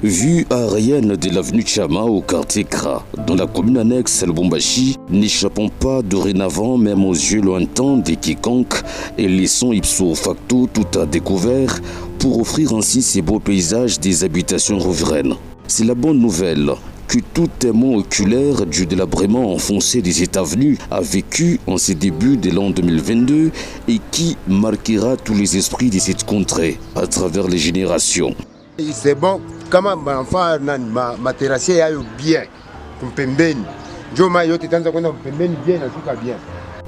Vue aérienne de l'avenue Chama au quartier Kra, dans la commune annexe Lubumbashi, n'échappons pas dorénavant même aux yeux lointains de quiconque et laissons ipso facto tout à découvert pour offrir ainsi ces beaux paysages des habitations riveraines. C'est la bonne nouvelle que tout témoin oculaire du délabrement enfoncé des États-Unis a vécu en ces débuts de l'an 2022 et qui marquera tous les esprits de cette contrée à travers les générations. C'est bon, kama enfant materasse yayo bien, mpembeni. Njoma yote tanza kwenda mpembeni bien na suka bien.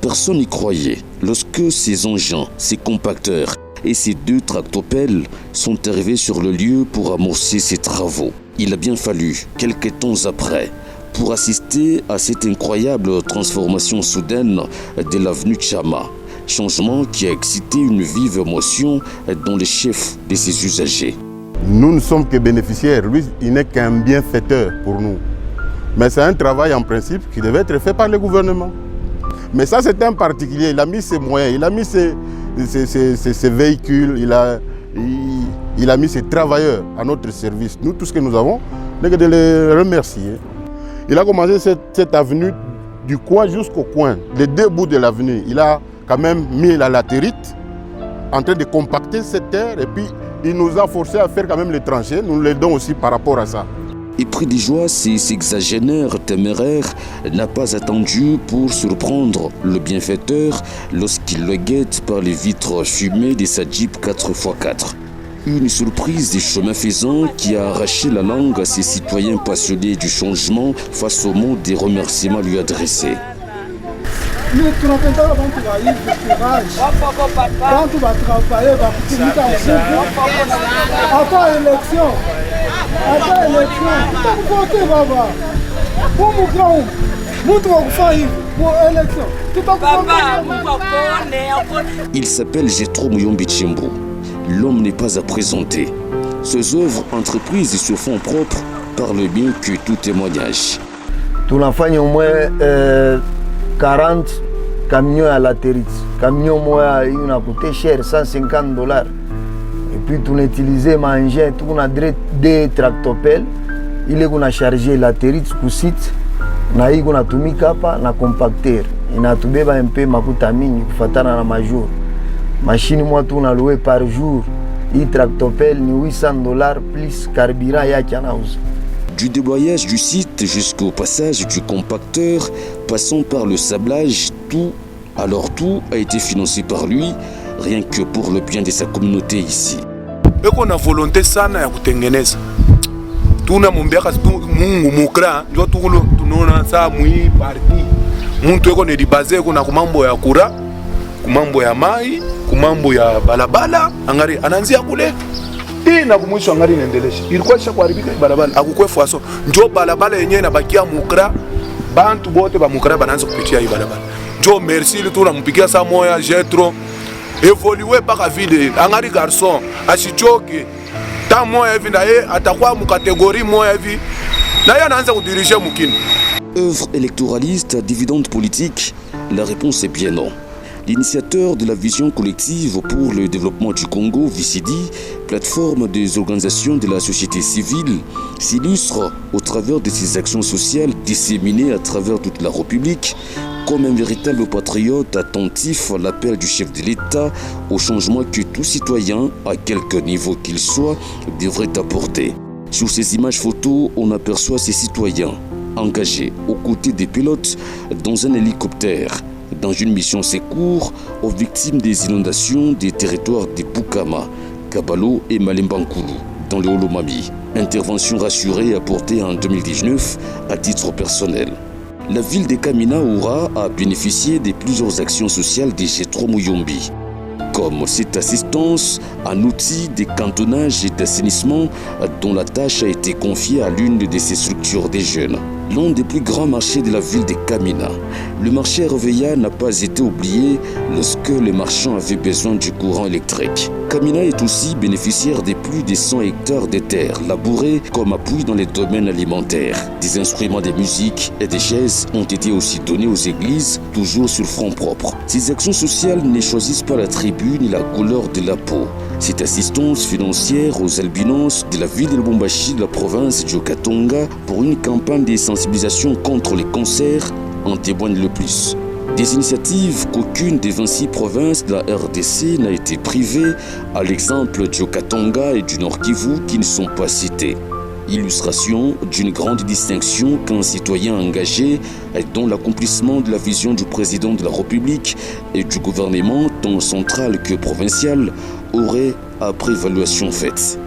Personne n'y croyait lorsque ces engins, ces compacteurs et ces deux tractopelles sont arrivés sur le lieu pour amorcer ces travaux. Il a bien fallu quelques temps après pour assister à cette incroyable transformation soudaine de l'avenue Chama. Changement qui a excité une vive émotion dans les chefs de ses usagers. Nous ne sommes que bénéficiaires, lui il n'est qu'un bienfaiteur pour nous. Mais c'est un travail en principe qui devait être fait par le gouvernement. Mais ça c'est un particulier, il a mis ses moyens, il a mis ses véhicules, il a mis ses travailleurs à notre service. Nous, tout ce que nous avons, n'est que de les remercier. Il a commencé cette avenue du coin jusqu'au coin, les deux bouts de l'avenue. Il a quand même mis la latérite en train de compacter cette terre et puis il nous a forcé à faire quand même les tranchées. Nous l'aidons aussi par rapport à ça. Et pris de joie, ces sexagénaires téméraires n'a pas attendu pour surprendre le bienfaiteur lorsqu'il le guette par les vitres fumées de sa Jeep 4x4. Une surprise des chemins faisants qui a arraché la langue à ces citoyens passionnés du changement face au mot des remerciements lui adressés. Nous tunapenda bantu ba hivi courage. Bantu ba travailler ba kutumika nguvu. Hapa election. Tutakuvote baba. Pour mukao. Mtu wa kufanya hivi pour élection. Il s'appelle Jetro Muyombi Tshimbu. L'homme n'est pas à présenter. Ses œuvres entreprises se font propres par le bien que tout témoignage. Tunafanya au moins 40 camions à latérite. Camion moya il a coûté cher, $150. Et puis on a utilisé manger, on a des tractopelles. Il est qu'on a chargé latérite sur site. Na hii kuna tumika hapa na compacteur. Inatubeba MP makuta mingi kufatana na major. Machine moi tu na loué par jour. Hii tractopelle ni $800 plus carburant yake anauza. Du déblayage du site jusqu'au passage du compacteur, passant par le sablage, tout a été financé par lui, rien que pour le bien de sa communauté ici. Eko na volonté sana ya kutengeneza. Tuna mumbiaka Mungu mukra, ndio tunaona saa mwi parti. Muntu eko ne dibaze eko na kumambo ya kura, kumambo ya mai, kumambo ya balabala, angari ananzia kule. Na kumwisho angari inaendelesha. Ilikuwa isha kuharibika barabara. Akukwe faso. Njo barabara yenyewe inabakia mukra. Bantu bote ba mukra banaanza kupitia hii barabara. Njo merci ile tunampigia saa moya Jetro. Évoluer paka vile angari garçon asichoke. Ta moya hivi na yeye atakuwa mu catégorie moya hivi. Na yeye anaanza kudirige mukini. Œuvre électoraliste, dividende politique, la réponse est bien non. L'initiateur de la vision collective pour le développement du Congo, VCD, plateforme des organisations de la société civile, s'illustre au travers de ses actions sociales disséminées à travers toute la République comme un véritable patriote attentif à l'appel du chef de l'État au changement que tout citoyen, à quelque niveau qu'il soit, devrait apporter. Sur ces images photos, on aperçoit ces citoyens engagés aux côtés des pilotes dans un hélicoptère, dans une mission secours aux victimes des inondations des territoires de Bukama, Kabalo et Malembankulu, dans le Holomami. Intervention rassurée apportée en 2019 à titre personnel. La ville de Kamina Oura a bénéficié de plusieurs actions sociales de Jetro Muyombi, comme cette assistance en outils de cantonnage et d'assainissement dont la tâche a été confiée à l'une de ces structures des jeunes. L'un des plus grands marchés de la ville de Kamina Le marché Reveilla n'a pas été oublié lorsque les marchands avaient besoin du courant électrique. Kamina est aussi bénéficiaire de plus de 100 hectares de terres labourées comme appui dans les domaines alimentaires. Des instruments de musique et des chaises ont été aussi donnés aux églises, toujours sur fonds propres. Ces actions sociales ne choisissent pas la tribu ni la couleur de la peau. Cette assistance financière aux albinos de la ville de Lubumbashi de la province du Haut-Katanga pour une campagne de sensibilisation contre les cancers en témoigne le plus. Des initiatives qu'aucune des 26 provinces de la RDC n'a été privée, à l'exemple du Haut-Katanga et du Nord Kivu qui ne sont pas cités. Illustration d'une grande distinction qu'un citoyen engagé et dont l'accomplissement de la vision du président de la République et du gouvernement tant central que provincial aurait après évaluation faite.